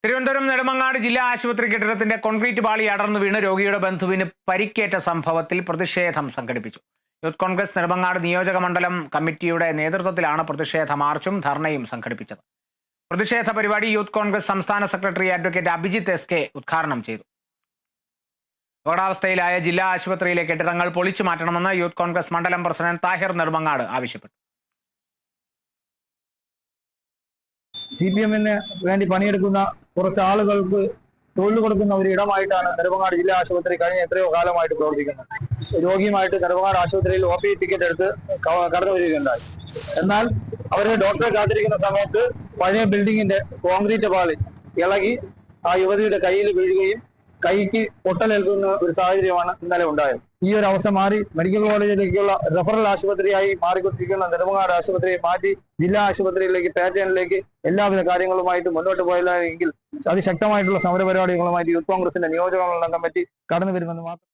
തിരുവനന്തപുരം നെടുമങ്ങാട് ജില്ലാ ആശുപത്രി കെട്ടിടത്തിന്റെ കോൺക്രീറ്റ് പാളി അടർന്നു വീണ് രോഗിയുടെ ബന്ധുവിന് പരിക്കേറ്റ സംഭവത്തിൽ പ്രതിഷേധം സംഘടിപ്പിച്ചു. യൂത്ത് കോൺഗ്രസ് നെടുമങ്ങാട് നിയോജക മണ്ഡലം കമ്മിറ്റിയുടെ നേതൃത്വത്തിലാണ് പ്രതിഷേധ മാർച്ചും ധർണയും സംഘടിപ്പിച്ചത്. പ്രതിഷേധ പരിപാടി യൂത്ത് കോൺഗ്രസ് സംസ്ഥാന സെക്രട്ടറി അഡ്വക്കേറ്റ് അഭിജിത്ത് എസ്.കെ ഉദ്ഘാടനം ചെയ്തു. അപകടാവസ്ഥയിലായ ജില്ലാ ആശുപത്രിയിലെ കെട്ടിടങ്ങൾ പൊളിച്ചു മാറ്റണമെന്ന് യൂത്ത് കോൺഗ്രസ് മണ്ഡലം പ്രസിഡന്റ് താഹിർ നെടുമങ്ങാട് ആവശ്യപ്പെട്ടു. CPM-ന് വേണ്ടി പണിയെടുക്കുന്ന കുറച്ച് ആളുകൾക്ക് തൊഴിൽ കൊടുക്കുന്ന ഒരു ഇടമായിട്ടാണ് നെടുമങ്ങാട് ജില്ലാ ആശുപത്രി കഴിഞ്ഞ എത്രയോ കാലമായിട്ട് പ്രവർത്തിക്കുന്നത്. രോഗിയുമായിട്ട് നെടുമങ്ങാട് ആശുപത്രിയിൽ OP ടിക്കറ്റ് എടുത്ത് കടന്നു വരികയുണ്ടായി. എന്നാൽ അവരെ ഡോക്ടറെ കാത്തിരിക്കുന്ന സമയത്ത് പഴയ ബിൽഡിങ്ങിന്റെ കോൺക്രീറ്റ് പാളി ഇളകി ആ യുവതിയുടെ കയ്യിൽ വീഴുകയും കൈക്ക് പൊട്ടലേൽക്കുന്ന ഒരു സാഹചര്യമാണ് ഇന്നലെ ഉണ്ടായത്. ഈ ഒരു അവസ്ഥ മാറി മെഡിക്കൽ കോളേജിലേക്കുള്ള റെഫറൽ ആശുപത്രിയായി മാറിക്കൊണ്ടിരിക്കുന്ന നെടുമങ്ങാട് ആശുപത്രിയെ മാറ്റി ജില്ലാ ആശുപത്രിയിലേക്ക് പാറ്റേണിലേക്ക് എല്ലാവിധ കാര്യങ്ങളുമായിട്ട് മുന്നോട്ട് പോയില്ലെങ്കിൽ അതിശക്തമായിട്ടുള്ള സമരപരിപാടികളുമായിട്ട് യൂത്ത് കോൺഗ്രസിന്റെ നിയോജക മണ്ഡലം കമ്മിറ്റി കടന്നു വരുമെന്ന് മാത്രം